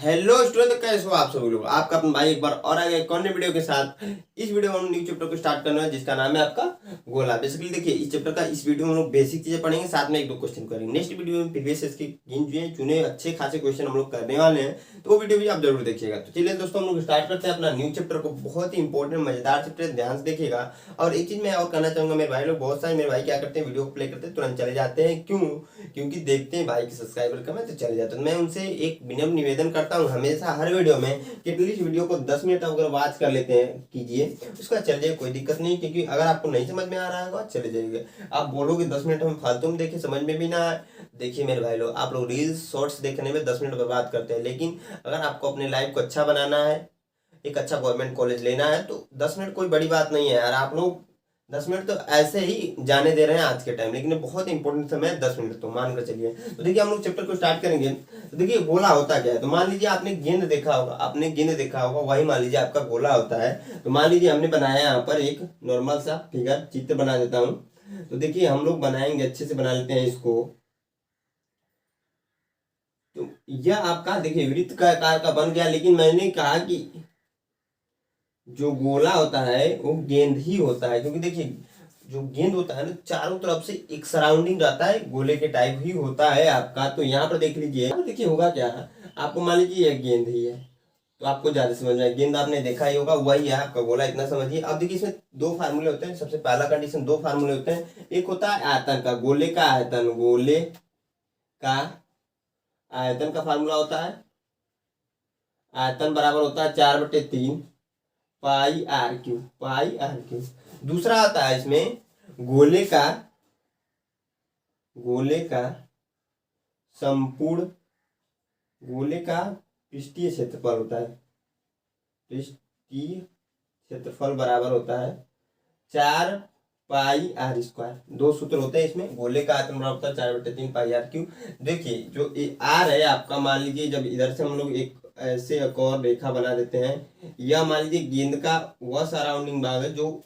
Hello student, कैसे हो आप सभी लोग। आपका अपना भाई एक बार और आ गया एक और नई वीडियो के साथ। इस वीडियो में हम न्यू चैप्टर को स्टार्ट करना है जिसका नाम है आपका गोला। बेसिकली देखिए, इस चैप्टर का इस वीडियो में हम लोग बेसिक चीजें पढ़ेंगे, साथ में एक दो क्वेश्चन करेंगे। नेक्स्ट वीडियो में प्रीवियस इसके गिने चुने अच्छे खासे क्वेश्चन हम लोग करने वाले हैं, तो वो वीडियो भी आप जरूर देखिएगा। तो चलिए दोस्तों, हम लोग स्टार्ट करते हैं अपना न्यू चैप्टर को। बहुत ही इंपॉर्टेंट मजेदार चैप्टर, ध्यान से देखिएगा। और एक चीज मैं और कहना चाहूंगा, मेरे भाई लोग बहुत सारे मेरे भाई क्या करते हैं, वीडियो को प्ले करते हैं तुरंत चले जाते हैं। क्यों? क्योंकि देखते हैं भाई के सब्सक्राइबर कम है तो चले जाते हैं। मैं उनसे एक विनम्र निवेदन करता हूँ हमेशा हर वीडियो में कि एटलीस्ट वीडियो को 10 मिनट अगर वॉच कर लेते हैं कीजिए, उसका चल जाए, कोई दिक्कत नहीं। क्योंकि अगर आपको नहीं समझ में आ रहा होगा चले जाइए। आप बोलोगे 10 मिनट हम फालतू में देखे, समझ में भी ना आए। देखिए मेरे भाई लोग, आप लोग रील्स शॉर्ट्स देखने में 10 मिनट बर्बाद करते हैं, लेकिन अगर आपको अपने लाइफ को अच्छा बनाना है, एक अच्छा गवर्नमेंट कॉलेज लेना है, तो 10 मिनट कोई बड़ी बात नहीं है यार। आप लोग 10 मिनट तो ऐसे ही जाने दे रहे हैं आज के टाइम, लेकिन ये बहुत इंपॉर्टेंट समय है 10 मिनट, तो मान कर चलिए। तो देखिए हम लोग चैप्टर को स्टार्ट करेंगे। तो देखिए गोला होता क्या है, तो मान लीजिए आपने गेंद देखा होगा, वही मान लीजिए आपका गोला होता है। तो मान लीजिए हमने बनाया यहाँ पर एक नॉर्मल सा फिगर, चित्र बना देता हूँ। तो देखिए हम लोग बनाएंगे, अच्छे से बना लेते हैं इसको। तो यह आपका देखिए वृत्त का आकार का बन गया, लेकिन मैंने कहा कि जो गोला होता है वो गेंद ही होता है। क्योंकि देखिए जो गेंद होता है ना, चारों तरफ से एक सराउंडिंग रहता है, गोले के टाइप ही होता है आपका। तो यहाँ पर देख लीजिए, अब देखिए होगा क्या। आपको मान लीजिए यह गेंद ही है, तो आपको ज्यादा समझ में आए। गेंद आपने देखा ही होगा, वही है आपका गोला, इतना समझिए। अब देखिए इसमें दो फार्मूले होते हैं। सबसे पहला कंडीशन, दो फार्मूले होते हैं। एक होता है आयतन का, गोले का आयतन, गोले का आयतन का फार्मूला होता है, आयतन बराबर होता है 4/3 pi r cube, pi r cube. दूसरा आता है इसमें गोले का, गोले का संपूर्ण, गोले का पृष्ठीय क्षेत्रफल होता है, पृष्ठीय क्षेत्रफल बराबर होता है 4 पाई आर स्क्वायर। दो सूत्र होते हैं इसमें। गोले का आयतन बराबर होता है 4/3 पाई आर क्यू। देखिए जो आर है आपका, मान लीजिए जब इधर से हम लोग एक ऐसे एक और रेखा बना देते हैं, या मान लीजिए गेंद का वह सराउंडिंग भाग है जो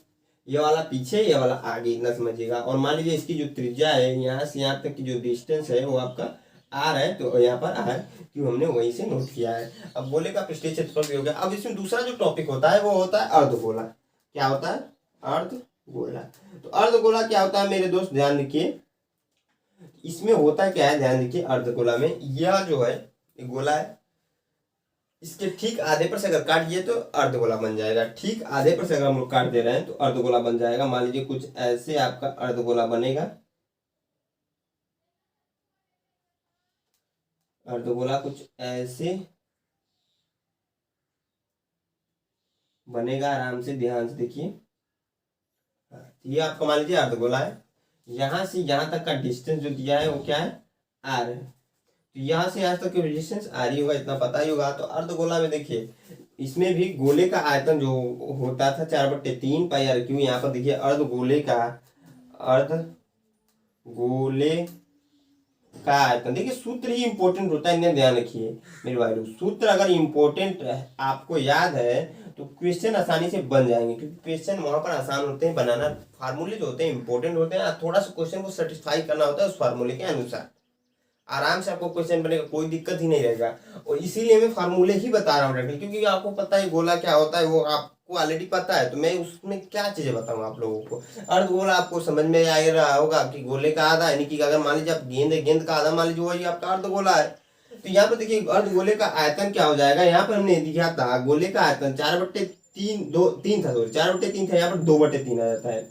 ये वाला पीछे ये वाला आगे, इतना समझिएगा। और मान लीजिए इसकी जो त्रिज्या है यहाँ से यहाँ तक की जो डिस्टेंस है वो आपका आर है, तो यहाँ पर आर क्यों हमने वहीं से नोट किया है। अब गोले का पृष्ठीय क्षेत्रफल भी हो गया। अब इसमें दूसरा जो टॉपिक होता है वो होता है अर्धगोला। क्या होता है? अर्धगोला। तो अर्धगोला क्या होता है मेरे दोस्त, ध्यान रखिए। इसमें होता क्या है, ध्यान रखिए। अर्धगोला में यह जो है गोला है, इसके ठीक आधे पर से अगर काट दिए तो अर्धगोला बन जाएगा। ठीक आधे पर से अगर हम लोग काट दे रहे हैं तो अर्धगोला बन जाएगा। मान लीजिए कुछ ऐसे आपका अर्धगोला बनेगा, अर्धगोला कुछ ऐसे बनेगा। आराम से ध्यान से देखिए, ये आपका मान लीजिए अर्धगोला है। यहां से यहां तक का डिस्टेंस जो दिया है वो क्या है, आर है। तो यहाँ से यहाँ तक की डिस्टेंस आर ही होगा, इतना पता ही होगा। तो अर्धगोला में देखिए, इसमें भी गोले का आयतन जो होता था 4/3 पाई आर क्यू, यहाँ पर देखिए अर्धगोले का, अर्धगोले का आयतन। देखिए सूत्र ही इंपॉर्टेंट होता है, इन्हें ध्यान रखिए मेरे भाई लोग। सूत्र अगर इंपॉर्टेंट आपको याद है तो क्वेश्चन आसानी से बन जाएंगे, क्योंकि क्वेश्चन वहां पर आसान होते हैं बनाना। फार्मूले जो होते हैं इंपॉर्टेंट होते हैं, थोड़ा सा क्वेश्चन को सेटिस्फाई करना होता है उस फार्मूले के अनुसार। आराम से आपको क्वेश्चन बनेगा, कोई दिक्कत ही नहीं रहेगा। और इसीलिए मैं फार्मूले ही बता रहा हूँ, क्योंकि आपको पता है गोला क्या होता है, वो आपको ऑलरेडी पता है। तो मैं उसमें क्या चीजें बताऊँ आप लोगों को। अर्धगोला आपको समझ में आ रहा होगा कि गोले का आधा, यानी कि अगर मान लीजिए आप गेंद है, गेंद का आधा मान लीजिए वही आपका अर्धगोला है। तो यहाँ पर देखिए अर्धगोले का आयतन क्या हो जाएगा। यहाँ पर हमने दिया था गोले का आयतन 4/3, 3 था, सॉरी 4/3 था, यहाँ पर 2/3 आ जाता है।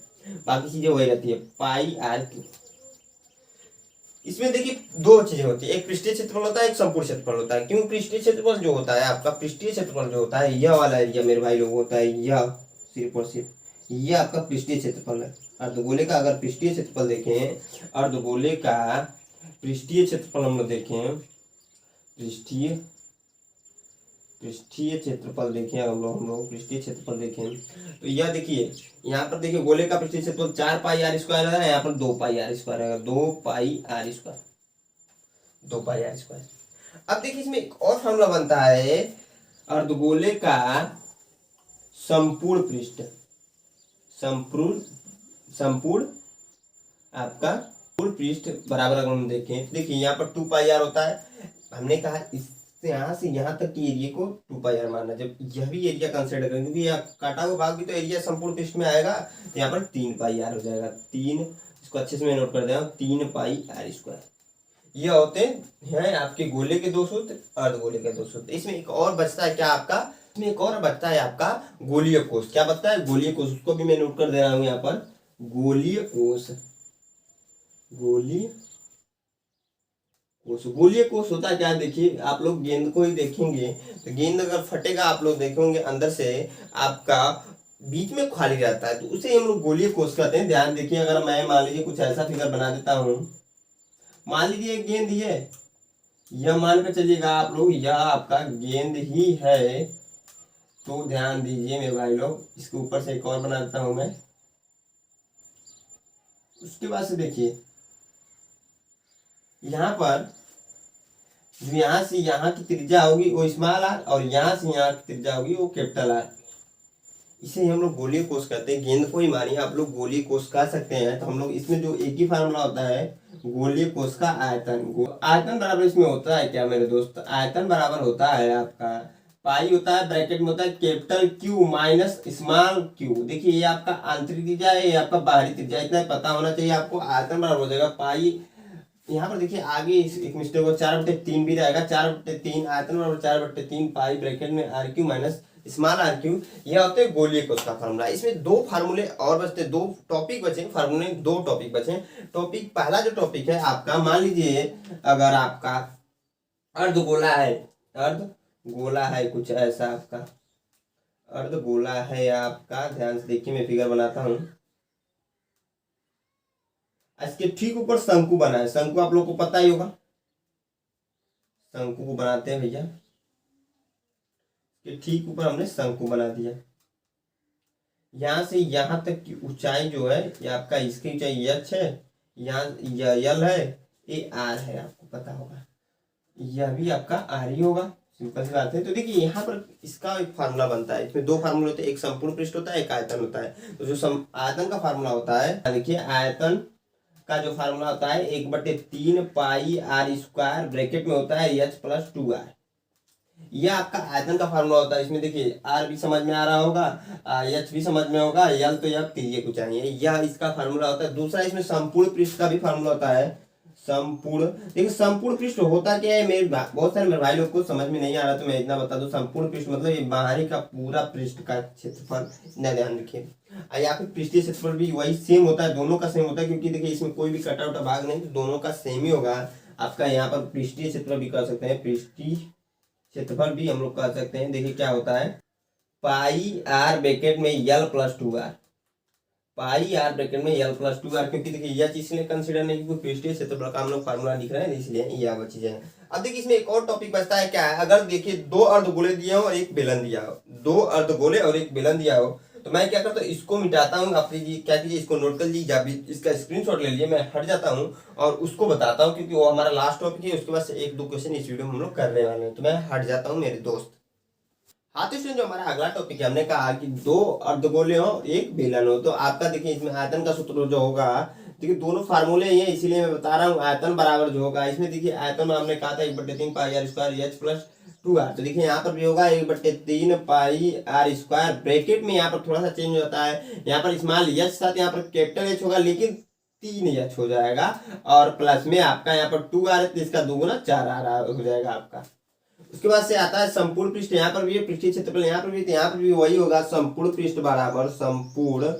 बाकी चीजें वही रहती है, पाई आर क्यू। इसमें देखिए दो चीजें होती है, एक पृष्ठीय क्षेत्रफल होता है, एक संपूर्ण क्षेत्रफल होता है। क्यों? पृष्ठीय क्षेत्रफल जो होता है आपका, पृष्ठीय क्षेत्रफल जो होता है यह वाला एरिया मेरे भाई लोग होता है, यह सिर्फ और सिर्फ यह आपका पृष्ठीय क्षेत्रफल है। अर्धगोले का अगर पृष्ठीय क्षेत्रफल देखें, अर्धगोले का पृष्ठीय क्षेत्रफल हम लोग देखें, पृष्ठीय पृष्ठीय क्षेत्रफल देखें, हम लोग पृष्ठीय क्षेत्रफल देखें, तो यह देखिए यहाँ पर देखिए गोले का पृष्ठीय क्षेत्रफल 4 पाई आर स्क्वायर है, यहाँ पर 2 पाई आर स्क्वायर है, 2 pi r square, 2 pi r square. अब देखिए इसमें एक और फॉर्मूला बनता है, अर्धगोले का संपूर्ण पृष्ठ, संपूर्ण संपूर्ण आपका पूर्ण पृष्ठ बराबर अगर हम देखें, देखिए यहाँ पर 2 पाई आर होता है। हमने कहा इस तो यहाँ से यहाँ तक की एरिया को 2 पाई आर मानना, जब यह भी एरिया कंसिडर करेंगे क्योंकि यह काटा हुआ भाग भी तो एरिया संपूर्ण पृष्ठ में आएगा, तो यहाँ पर 3 पाई आर हो जाएगा। इसको अच्छे से मैं नोट कर दे रहा हूँ, 3 पाई आर स्क्वायर। ये होते हैं आपके गोले के 2 सूत्र, अर्धगोले के 2 सूत्र। इसमें एक और बचता है क्या आपका, इसमें एक और बचता है आपका गोलीय कोष। क्या बचता है, गोलीय कोष। उसको भी मैं नोट कर दे रहा हूँ यहाँ पर, गोलीय कोष। गोलीय कोष होता है क्या, देखिए आप लोग गेंद को ही देखेंगे तो गेंद अगर फटेगा, आप लोग देखेंगे अंदर से आपका बीच में खाली रहता है, तो उसे हम लोग गोलीय कोष कहते हैं। ध्यान देखिए, अगर मैं मान लीजिए कुछ ऐसा फिगर बना देता हूँ, मान लीजिए एक गेंद ये, यह मान कर चलिएगा आप लोग, यह आपका गेंद ही है। तो ध्यान दीजिए मेरे भाई लोग, इसके ऊपर से एक और बना देता हूं मैं। उसके बाद से देखिए यहाँ पर जो यहाँ से यहाँ की त्रिज्या होगी वो स्मॉल आर, और यहाँ से यहाँ की त्रिज्या होगी वो कैपिटल आर। इसे हम लोग गोलीय कोष कहते हैं। गेंद को ही मानिए आप लोग गोलीय कोष कह सकते हैं। तो हम लोग इसमें जो एक ही फार्मूला होता है गोलीय कोष का आयतन। आयतन बराबर इसमें होता है क्या मेरे दोस्त, आयतन बराबर होता है आपका पाई होता है, ब्रैकेट में होता है capital Q minus small Q. देखिए ये आपका आंतरिक त्रिज्या है, ये आपका बाहरी त्रिज्या, इतना पता होना चाहिए आपको। आयतन बराबर हो जाएगा पाई, यहाँ पर देखिए आगे एक मिस्टेक हो, 4/3 भी रहेगा, 4/3 आयतन बराबर 4/3 पाई ब्रैकेट में R cube minus small R cube. यह होते हैं गोलीय कोष का फार्मूला। इसमें 2 फार्मूले और बचते, 2 टॉपिक बचे, फार्मूले 2 टॉपिक बचे। टॉपिक पहला जो टॉपिक है आपका, मान लीजिए अगर आपका अर्धगोला है, अर्धगोला है कुछ ऐसा आपका, अर्धगोला है आपका, ध्यान से देखिए मैं फिगर बनाता हूँ। इसके ठीक ऊपर शंकु बना है, शंकु आप लोग को पता ही होगा, शंकु को बनाते हैं भैया। कि ठीक ऊपर हमने शंकु बना दिया। यहाँ से यहाँ तक की ऊंचाई जो है ये आपका, इसकी ऊंचाई एच है, यहाँ यल है, ये आर है, आपको पता होगा। यह भी आपका आर ही होगा, सिंपल सी बात है। तो देखिए यहाँ पर इसका एक फार्मूला बनता है। इसमें 2 फार्मूले होते हैं, एक संपूर्ण पृष्ठ होता है, एक आयतन होता है। तो जो आयतन का फार्मूला होता है, देखिए आयतन का जो फार्मूला होता है 1/3 पाई आर स्क्वायर ब्रैकेट में होता है एच प्लस 2 आर। यह आपका आयतन का फार्मूला होता है। इसमें देखिए आर भी समझ में आ रहा होगा, एच भी समझ में होगा, यल तो यह त्रिज्या को चाहिए, यह इसका फार्मूला होता है। दूसरा इसमें संपूर्ण पृष्ठ का भी फार्मूला होता है, संपूर्ण। देखिए संपूर्ण पृष्ठ होता क्या है, मेरे बहुत सारे मेरे भाई लोग को समझ में नहीं आ रहा, तो मैं इतना बता दूं। संपूर्ण पृष्ठ मतलब ये बाहरी का पूरा पृष्ठ का क्षेत्रफल, इतना ध्यान रखिए। या फिर पृष्ठीय क्षेत्रफल भी वही सेम होता है, दोनों का सेम होता है, क्योंकि देखिए इसमें कोई भी कटा उटा भाग नहीं, तो दोनों का सेम ही होगा आपका। यहाँ पर पृष्ठीय क्षेत्रफल भी कर सकते हैं, पृष्ठीय क्षेत्रफल भी हम लोग कह सकते हैं। देखिए क्या होता है, पाई आर ब्रैकेट में l plus 2 r, pi r bracket में यल प्लस 2 आर। क्योंकि देखिए यह चीज इसलिए कंसीडर नहीं क्योंकि पृष्ठीय क्षेत्रफल का हम लोग फार्मूला लिख रहे हैं, इसलिए यह वो चीज है। अब देखिए इसमें एक और टॉपिक बचता है, क्या है, अगर देखिए 2 अर्धगोले दिए हो और एक बेलन दिया हो, 2 अर्धगोले और एक बेलन दिया हो, तो मैं क्या करता हूँ, इसको मिटाता हूँ। आप क्या कीजिए, इसको नोट कर लीजिए, इसका स्क्रीनशॉट ले लीजिए, मैं हट जाता हूँ और उसको बताता हूँ, क्योंकि वो हमारा लास्ट टॉपिक है। उसके बाद से 1-2 क्वेश्चन इस वीडियो में हम लोग करने वाले हैं, तो मैं हट जाता हूँ मेरे दोस्त। हाँ तो स्टूडेंट, जो हमारा अगला टॉपिक है, हमने कहा कि 2 अर्धगोले हो एक बेलन हो, तो आपका देखिए इसमें आयतन का सूत्र जो होगा, देखिए दोनों फार्मूले ही हैं, इसीलिए मैं बता रहा हूँ। आयतन बराबर जो होगा, इसमें देखिए आयतन में हमने कहा था 1/3 pi r square h plus 2 r. तो देखिए यहाँ पर भी होगा 1/3 पाई आर स्क्वायर, ब्रैकेट में यहाँ पर थोड़ा सा चेंज होता है, यहाँ पर स्मॉल एच साथ यहाँ पर कैपिटल एच होगा, लेकिन 3 एच हो जाएगा, और प्लस में आपका यहाँ पर 2 आर है, तो इसका 2 गुना 4 आर हो जाएगा आपका। उसके बाद से आता है संपूर्ण पृष्ठ, यहाँ पर भी पृष्ठीय क्षेत्रफल, यहाँ पर भी, तो यहाँ पर भी वही होगा, संपूर्ण पृष्ठ बराबर, संपूर्ण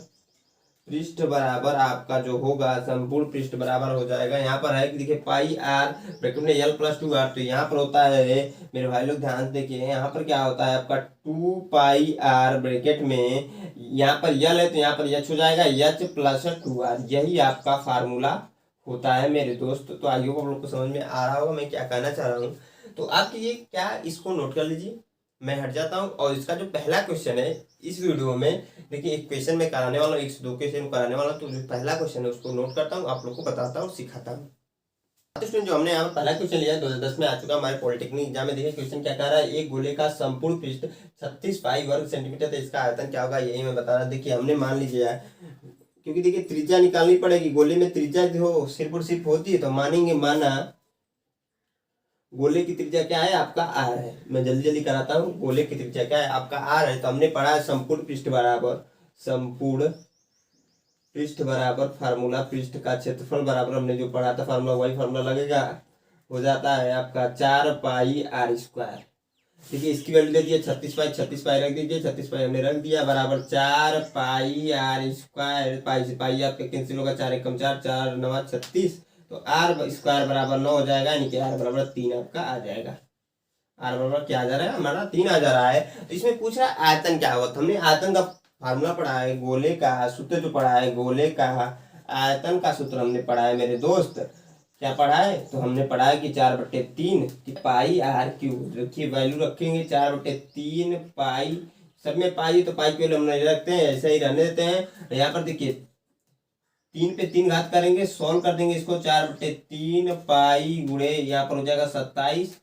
पृष्ठ बराबर आपका जो होगा, संपूर्ण पृष्ठ बराबर हो जाएगा। यहाँ पर है कि देखिए पाई आर ब्रैकेट में यल प्लस 2 आर, तो यहाँ पर होता है मेरे भाई लोग ध्यान से देखिए, यहाँ पर क्या होता है आपका 2 पाई आर ब्रैकेट में, यहाँ पर यल है तो यहाँ पर एच हो जाएगा, एच प्लस 2 आर। यही आपका फार्मूला होता है मेरे दोस्त। तो आई होप आप लोग को समझ में आ रहा होगा मैं क्या कहना चाह रहा हूँ। तो आप ये क्या, इसको नोट कर लीजिए, मैं हट जाता हूँ। और इसका जो पहला क्वेश्चन है इस वीडियो में, देखिए एक क्वेश्चन मैं कराने वाला हूँ, 1 से 2 क्वेश्चन कराने वाला हूँ। तो जो पहला क्वेश्चन है उसको नोट करता हूँ, आप लोग को बताता हूँ, सिखाता हूँ। तो स्टूडेंट, जो हमने यहाँ पर पहला क्वेश्चन लिया 2010 में आ चुका हमारे पॉलिटेक्निक एग्जाम में। देखिए क्वेश्चन क्या कह रहा है, एक गोले का संपूर्ण पृष्ठ 36 पाई वर्ग सेंटीमीटर, तो इसका आयतन क्या होगा, यही मैं बता रहा। देखिए हमने मान लीजिए, क्योंकि देखिए त्रिज्या निकालनी पड़ेगी, गोले में त्रिज्या जो सिर्फ और सिर्फ होती है, तो मानेंगे, माना गोले की त्रिज्या क्या है आपका आर है। मैं जल्दी जल्दी कराता हूँ। गोले की त्रिज्या क्या है आपका आर है। तो हमने पढ़ा है संपूर्ण पृष्ठ बराबर, संपूर्ण पृष्ठ बराबर फार्मूला, पृष्ठ का क्षेत्रफल बराबर हमने जो पढ़ा था फार्मूला, वही फार्मूला लगेगा। हो जाता है आपका 4 पाई r²। देखिए इसकी वैल्यू दे दी है 36 पाई, 36 पाई रख दीजिए, 36 पाई हमने रख दिया बराबर 4 पाई r²। पाई से पाई आपके कैंसिल होगा, 4 एकम 4, 4 9 36। तो r² बराबर 9 हो जाएगा, यानी कि r बराबर 3 आपका आ जाएगा। r बराबर क्या आ जा रहा है हमारा 3 आ जा रहा है। तो इसमें पूछ रहा है आयतन क्या होगा। तो हमने आयतन का फार्मूला पढ़ा है, गोले का सूत्र जो पढ़ा है, गोले का आयतन का सूत्र हमने पढ़ा है मेरे दोस्त। क्या पढ़ा है तो हमने पढ़ा है कि 4/3 पाई r³ रखिए, वैल्यू रखेंगे 4/3 पाई। सब में पाई तो पाई के हम नहीं रखते हैं, ऐसे ही रहने देते हैं। यहाँ पर देखिए 3 पे 3 घात करेंगे, सॉल्व कर देंगे इसको। 4/3 पाई गुणे यहाँ पर हो जाएगा 27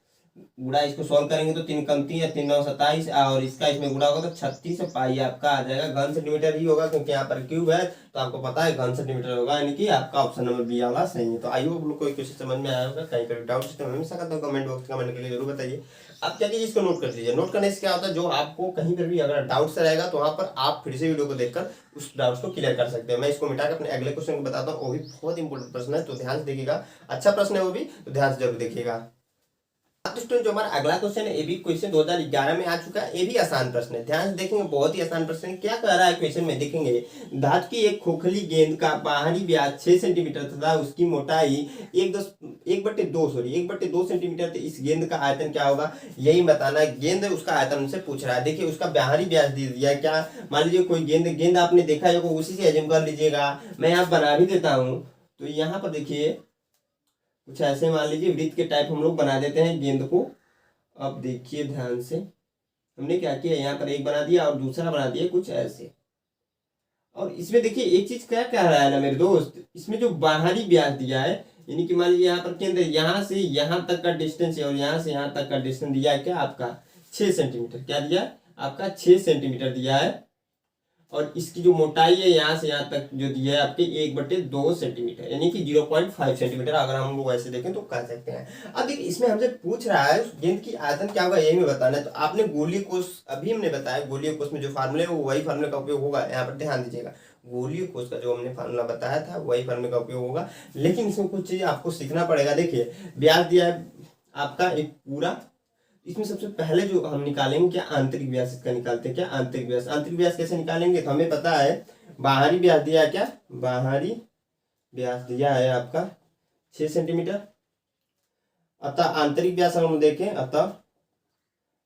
गुड़ा, इसको सॉल्व करेंगे तो 3 कम 3 या 3 9 27, और इसका इसमें गुड़ा होगा तो 36 पाई आपका आ जाएगा। घन सेंटीमीटर ही होगा क्योंकि यहाँ पर क्यूब है, तो आपको पता है घन सेंटीमीटर होगा, यानी कि आपका ऑप्शन नंबर बी वाला सही है। तो आई होप कोई क्वेश्चन समझ में आया होगा। कहीं पर डाउट सिस्टम हमेशा करता हूँ, कमेंट बॉक्स कमेंट के लिए जरूर बताइए। आप क्या कीजिए, इसको नोट कर लीजिए। नोट करने से क्या होता है, जो आपको कहीं पर भी अगर डाउट से रहेगा तो वहाँ पर आप फिर से वीडियो को देखकर उस डाउट्स को क्लियर कर सकते हैं। मैं इसको मिटा के अपने अगले क्वेश्चन को बताता हूँ, वो भी बहुत इंपॉर्टेंट प्रश्न है, तो ध्यान से देखिएगा। अच्छा प्रश्न है वो भी, तो ध्यान से जरूर देखिएगा। स्टूडेंट जो हमारा अगला क्वेश्चन है, ये भी क्वेश्चन 2011 में आ चुका है। ये भी आसान प्रश्न है, ध्यान से देखेंगे, बहुत ही आसान प्रश्न है। क्या कह रहा है क्वेश्चन में देखेंगे, धातु की एक खोखली गेंद का बाहरी व्यास 6 सेंटीमीटर तथा उसकी मोटाई 1/2 सेंटीमीटर। तो इस गेंद का आयतन क्या होगा, यही बताना है। गेंद उसका आयतन से पूछ रहा है। देखिए उसका बाहरी व्यास दे दिया, क्या मान लीजिए कोई गेंद आपने देखा है, उसी से एज्यूम कर लीजिएगा। मैं यहाँ बना भी देता हूँ। तो यहाँ पर देखिए कुछ ऐसे मान लीजिए वृत्त के टाइप हम लोग बना देते हैं गेंद को। अब देखिए ध्यान से, हमने क्या किया, यहाँ पर एक बना दिया और दूसरा बना दिया कुछ ऐसे। और इसमें देखिए एक चीज क्या कह रहा है ना मेरे दोस्त, इसमें जो बाहरी व्यास दिया है, यानी कि मान लीजिए यहाँ पर केंद्र, यहाँ से यहाँ तक का डिस्टेंस है और यहाँ से यहाँ तक का डिस्टेंस दिया है क्या आपका 6 सेंटीमीटर। क्या दिया है आपका 6 सेंटीमीटर दिया है। और इसकी जो मोटाई है यहाँ से यहाँ तक जो दिया है आपके 1/2 सेंटीमीटर, यानी कि 0.5 सेंटीमीटर अगर हम लोग ऐसे देखें तो कह सकते हैं। अब देखिए इसमें हमसे पूछ रहा है गेंद की आयतन क्या होगा, यही में बताना है। तो आपने गोलीय कोष अभी हमने बताया, गोलीय कोष में जो फार्मूले वो वही फार्मूले का उपयोग होगा। यहाँ पर ध्यान दीजिएगा, गोलीय कोष का जो हमने फार्मूला बताया था वही फार्मूले का उपयोग होगा, लेकिन इसमें कुछ चीज आपको सीखना पड़ेगा। देखिए व्यास दिया है आपका एक पूरा, इसमें सबसे पहले जो हम निकालेंगे क्या, आंतरिक व्यास इसका निकालते हैं। क्या आंतरिक व्यास, आंतरिक व्यास कैसे निकालेंगे, तो हमें पता है बाहरी व्यास दिया है, क्या बाहरी व्यास दिया है आपका 6 सेंटीमीटर। अतः आंतरिक व्यास हम देखें, अतः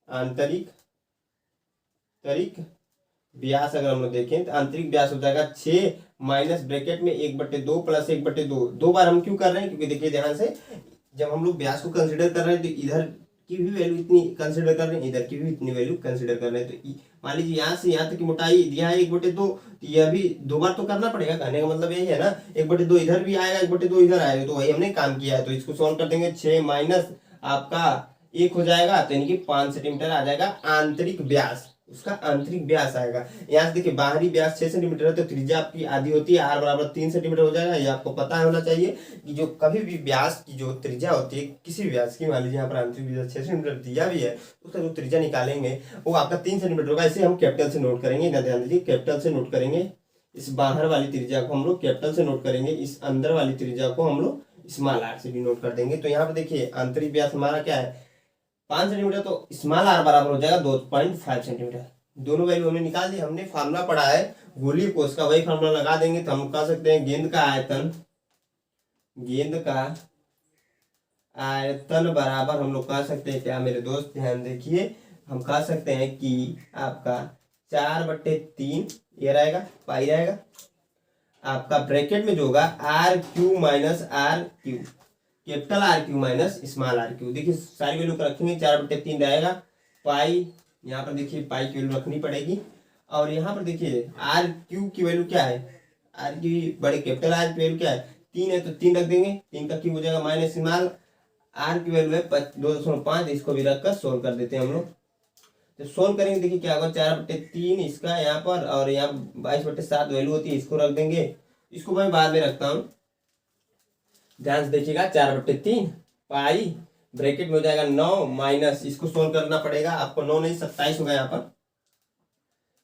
आंतरिक व्यास अगर हम लोग देखें तो आंतरिक व्यास हो जाएगा 6 माइनस ब्रैकेट में 1/2 प्लस 1/2। दो बार हम क्यों कर रहे हैं, क्योंकि देखिए ध्यान से, जब हम लोग व्यास को कंसिडर कर रहे हैं तो इधर की भी वैल्यू इतनी कंसिडर कर रहे हैं, इधर की भी इतनी वैल्यू कंसिडर कर रहे हैं। तो मान लीजिए यहाँ से यहाँ तक की मोटाई दिया है 1/2, तो यह भी 2 बार तो करना पड़ेगा। कहने का मतलब यही है ना, 1/2 इधर भी आएगा, 1/2 इधर आएगा, तो वही हमने काम किया है। तो इसको सॉल्व कर देंगे, 6 माइनस आपका 1 हो जाएगा, तो यानी कि 5 सेंटीमीटर आ जाएगा आंतरिक व्यास, उसका आंतरिक व्यास आएगा। यहाँ से देखिए बाहरी व्यास 6 सेंटीमीटर है, तो त्रिज्या आपकी आधी होती है, r बराबर 3 सेंटीमीटर हो जाएगा। ये आपको पता होना चाहिए कि जो कभी भी व्यास की जो त्रिज्या होती है किसी भी व्यास की, मान लीजिए यहाँ पर आंतरिक व्यास 6 सेंटीमीटर दिया भी है, उसका जो त्रिज्या निकालेंगे वो आपका 3 सेंटीमीटर होगा। इसे हम कैपिटल से नोट करेंगे, ना ध्यान दीजिए, कैपिटल से नोट करेंगे। इस बाहर वाली त्रिज्या को हम लोग कैपिटल से नोट करेंगे, इस अंदर वाली त्रिज्या को हम लोग स्मॉल r से भी नोट कर देंगे। तो यहाँ पर देखिए आंतरिक व्यास हमारा क्या है 5 सेंटीमीटर, तो स्मॉल r बराबर हो जाएगा 2.5 सेंटीमीटर। दोनों वैल्यू हमने निकाल दी। हमने फार्मूला पढ़ा है गोलीय कोष का, वही फार्मूला लगा देंगे तो हम कह सकते हैं गेंद का आयतन बराबर हम लोग कह सकते हैं क्या मेरे दोस्त, ध्यान देखिए, हम कह सकते हैं कि आपका 4/3 ये रहेगा, पाई रहेगा आपका, ब्रैकेट में जो होगा r³ minus r³, capital R³ minus small r³। देखिए सारी वैल्यू रखेंगे, 4/3 रहेगा, पाई यहाँ पर देखिए पाई की वैल्यू रखनी पड़ेगी। और यहाँ पर देखिए r³ की वैल्यू क्या है, r की बड़े कैपिटल R की वैल्यू क्या है 3 है, तो 3 रख देंगे, 3 का क्यूब हो जाएगा माइनस स्मॉल r की वैल्यू है 2.5, इसको भी रखकर सोल्व कर देते हैं हम लोग। तो सोल्व करेंगे देखिए क्या होगा, 4/3 इसका यहाँ पर, और यहाँ 22/7 वैल्यू होती है, इसको रख देंगे। इसको मैं बाद में रखता हूँ, ध्यान से देखिएगा, 4/3 पाई ब्रैकेट में हो जाएगा 9 माइनस, इसको सोल्व करना पड़ेगा आपको, 9 नहीं 27 होगा, यहाँ पर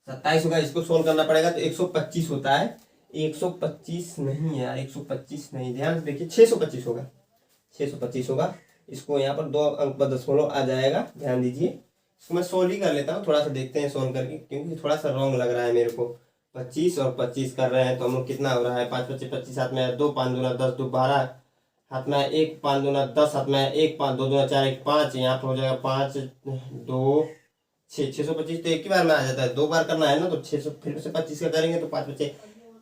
27 होगा, इसको सोल्व करना पड़ेगा तो 125 होता है। 125 नहीं यार, 125 नहीं, ध्यान से देखिए 625 होगा, 625 होगा। इसको यहाँ पर 2 अंक पर दशमलव आ जाएगा, ध्यान दीजिए। इसको मैं सोल्व ही कर लेता हूँ, थोड़ा सा देखते हैं सोल्व करके, क्योंकि थोड़ा सा रॉन्ग लग रहा है मेरे को। 25 और 25 कर रहे हैं तो हम लोग कितना हो रहा है, 5 25 25 हाथ में 2 5 दूना 10 2 12 हाथ में 1 5 दूना 10 हाथ में 1 5 2 दूना 4 1 5, यहाँ पर हो जाएगा 5 2 6, 625 तो एक ही बार में आ जाता है, 2 बार करना है ना, तो 600 फिर से 25 का करेंगे तो 5 25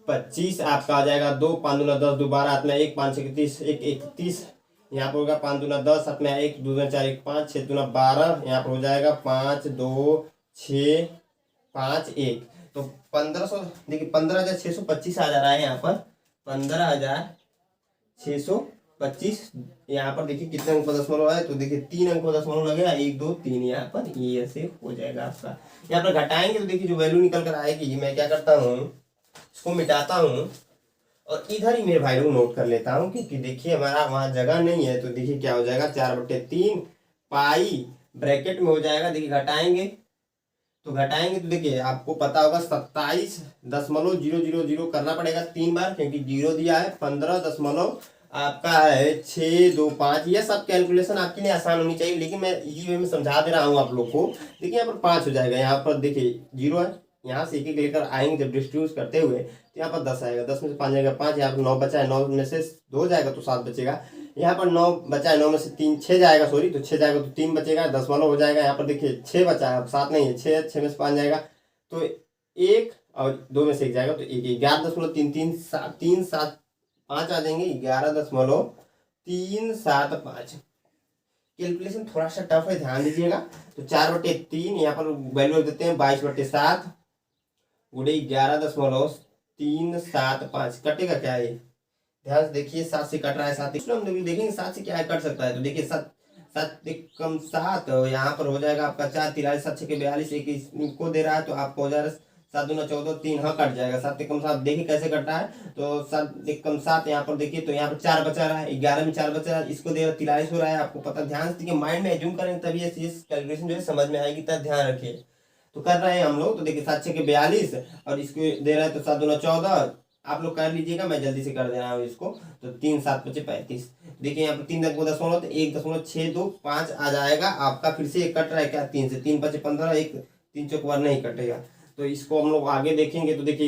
25 आपका आ जाएगा। 2 5 दूना 10 2 12 हाथ में 1 5 6 30 1 31, यहाँ पर होगा 5 दूना 10 हाथ में 1 2 दूना 4 1 5 6 दूना 12, यहाँ पर हो जाएगा 5 2 6 5 1, तो 1500 देखिए 15,625 आ जा रहा है यहाँ पर, 15,625। यहाँ पर देखिए कितने अंक का दशमलव है, तो देखिए 3 अंक का दशमलव लगेगा, 1 2 3, यहाँ पर ये ऐसे हो जाएगा आपका। यहाँ पर घटाएंगे तो देखिए जो वैल्यू निकल कर आएगी, मैं क्या करता हूँ, इसको मिटाता हूँ और इधर ही मेरे भाई को नोट कर लेता हूँ, क्योंकि देखिए हमारा वहाँ जगह नहीं है। तो देखिए क्या हो जाएगा, 4/3 पाई ब्रैकेट में हो जाएगा, देखिए घटाएंगे तो देखिए आपको पता होगा 27.000 करना पड़ेगा 3 बार, क्योंकि 0 दिया है। 15 आपका है 625, ये सब कैलकुलेशन आपके लिए आसान होनी चाहिए, लेकिन मैं इजी वे में समझा दे रहा हूँ आप लोग को। देखिए यहाँ पर 5 हो जाएगा, यहाँ पर देखिए 0 है, यहाँ से एक लेकर आएंगे जब डिस्ट्रीब्यूट करते हुए तो यहाँ पर 10 आएगा, 10 में से 5 जाएगा 5, यहाँ पर 9 बचा है, 9 में से 2 जाएगा तो 7 बचेगा, यहाँ पर 9 बचा है, 9 में से 3 6 जाएगा, सॉरी तो 6 जाएगा तो 3 बचेगा, दशमलव हो जाएगा। यहाँ पर देखिए 6 बचा है, अब 7 नहीं है, 6 में से 5 जाएगा तो 1 और 2 में से 1 जाएगा तो 1, 11.375 आ जाएंगे, 11.375। कैलकुलेशन थोड़ा सा टफ है, ध्यान दीजिएगा। तो 4/3 यहाँ पर वैल्यू देते हैं 22/7 गुणे 11.375, कटेगा क्या ये, ध्यान से देखिए 7 से कट रहा है, 7 हम देखेंगे 7 से क्या कट सकता है। तो देखिए 7 कम 7, यहाँ पर हो जाएगा आपका 4 43 7 6 42, एक इसको दे रहा है तो आपको हो जाएगा 7 दूना 14 3, हाँ कट जाएगा। 7 कम 7 देखिए कैसे कट रहा है, तो 7 कम 7 यहाँ पर देखिए, तो यहाँ पर 4 बचा रहा है, 11 में 4 बचा रहा है, इसको दे रहा 43 हो रहा है, आपको पता, ध्यान से देखिए माइंड में एज्यूम करेंगे तभी ये चीज कैलकुलेशन जो है समझ में आएगी, तब ध्यान रखिए। तो कर रहे हैं हम लोग, तो देखिए 7 6 42 और इसको दे रहा है तो 7 दूना 14, आप लोग कर लीजिएगा, मैं जल्दी से कर दे रहा हूँ इसको। तो 3 7 25 35, देखिए यहाँ पर 3 दशमलव तो 1.625 आ जाएगा आपका। फिर से कट रहा है क्या, 3 से 3 5 15, 1 3 चौक बार नहीं कटेगा। तो इसको हम लोग आगे देखेंगे, तो देखिए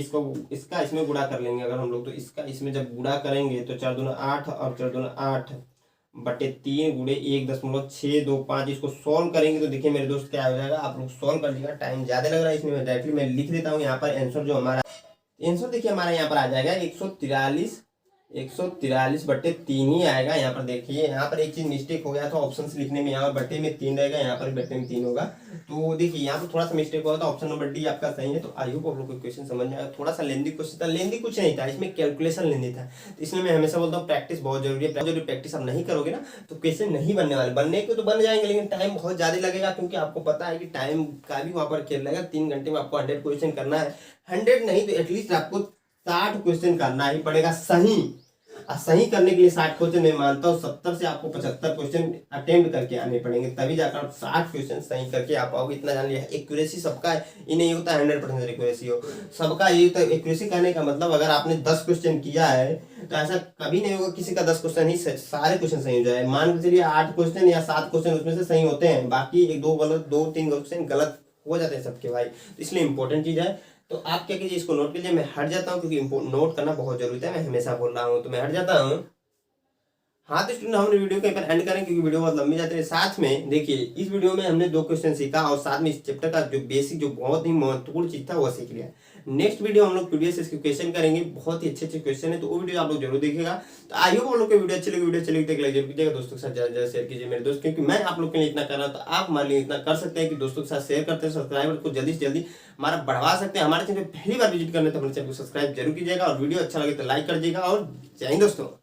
इसका इसमें गुणा कर लेंगे अगर हम लोग, तो इसका इसमें जब गुणा करेंगे तो 4 दूना 8 और 4 दूना 8/3 गुणे 1.625, इसको सॉल्व करेंगे तो देखिए मेरे दोस्त क्या हो जाएगा, आप लोग सॉल्व कर लीजिएगा, टाइम ज़्यादा लग रहा है इसमें, डायरेक्टली मैं लिख देता हूँ यहाँ पर आंसर। जो हमारा आंसर देखिए हमारा यहाँ पर आ जाएगा 143/3 ही आएगा। यहाँ पर देखिए, यहाँ पर एक चीज मिस्टेक हो गया था ऑप्शन लिखने में, यहाँ पर बट्टे में 3 रहेगा, यहाँ पर बट्टे में 3 होगा, तो देखिए यहाँ पर थोड़ा सा मिस्टेक हुआ था, ऑप्शन नंबर डी आपका सही है। तो आई होप आप लोग को क्वेश्चन समझ में आया, थोड़ा सा लेंदी क्वेश्चन था, लेंदी कुछ नहीं था, इसमें कैलकुलेशन लेंदी था, तो इसलिए मैं हमेशा बोलता हूँ प्रैक्टिस बहुत जरूरी है। जरूरी प्रैक्टिस आप नहीं करोगे ना तो क्वेश्चन नहीं बनने वाले, बनने के तो बन जाएंगे लेकिन टाइम बहुत ज्यादा लगेगा, क्योंकि आपको पता है कि टाइम का भी वहाँ पर खेल रहेगा। 3 घंटे में आपको 100 क्वेश्चन करना है, 100 नहीं तो एटलीस्ट आपको 60 क्वेश्चन करना ही पड़ेगा सही। सही करने के लिए 60 क्वेश्चन मैं मानता हूँ 70 से आपको 75 क्वेश्चन अटेम्प्ट करके आने पड़ेंगे, तभी जाकर आप 60 क्वेश्चन सही करके आ पाओगे। इतना जान लिया, एक्यूरेसी सबका ये नहीं होता 100% एक्यूरेसी हो, सबका ये होता है। एक्यूरेसी करने का मतलब अगर आपने 10 क्वेश्चन किया है तो ऐसा कभी नहीं होगा किसी का 10 क्वेश्चन ही सारे क्वेश्चन सही हो जाए। मान के चलिए 8 क्वेश्चन या 7 क्वेश्चन उसमें से सही होते हैं, बाकी 1 2 गलत, 2 3 क्वेश्चन गलत हो जाते हैं सबके भाई, तो इसलिए इंपॉर्टेंट चीज है। तो आप क्या कीजिए, इसको नोट कीजिए। मैं हट जाता हूँ क्योंकि नोट करना बहुत जरूरी है, मैं हमेशा बोल रहा हूँ, तो मैं हट जाता हूँ। हाँ तो स्टूडेंट हमने वीडियो कहीं पर एंड करें क्योंकि वीडियो बहुत लंबी जाती है। साथ में देखिए इस वीडियो में हमने 2 क्वेश्चन सीखा और साथ में इस चैप्टर का जो बेसिक जो बहुत ही महत्वपूर्ण चीज था वो सीख लिया। नेक्स्ट वीडियो हम लोग प्रीवियस के क्वेश्चन करेंगे, बहुत ही अच्छे क्वेश्चन है, तो वो वीडियो आप लोग जरूर देखिएगा। तो आई होप आप लोग को वीडियो अच्छी लगी, वीडियो अच्छी लगी तो लाइक कीजिएगा, दोस्तों के साथ ज्यादा शेयर कीजिए मेरे दोस्त, क्योंकि मैं आप लोग के लिए इतना कर रहा हूँ तो आप हमारे लिए इतना कर सकते हैं कि दोस्तों के साथ शेयर करते हैं, सब्सक्राइबर को जल्दी से जल्दी हमारा बढ़वा सकते हैं। हमारे चैनल पहली बार विजिट करने तो हमारे चैनल को सब्सक्राइब जरूर कीजिएगा और वीडियो अच्छा लगे तो लाइक कर दीजिएगा। और जय हिंद दोस्तों।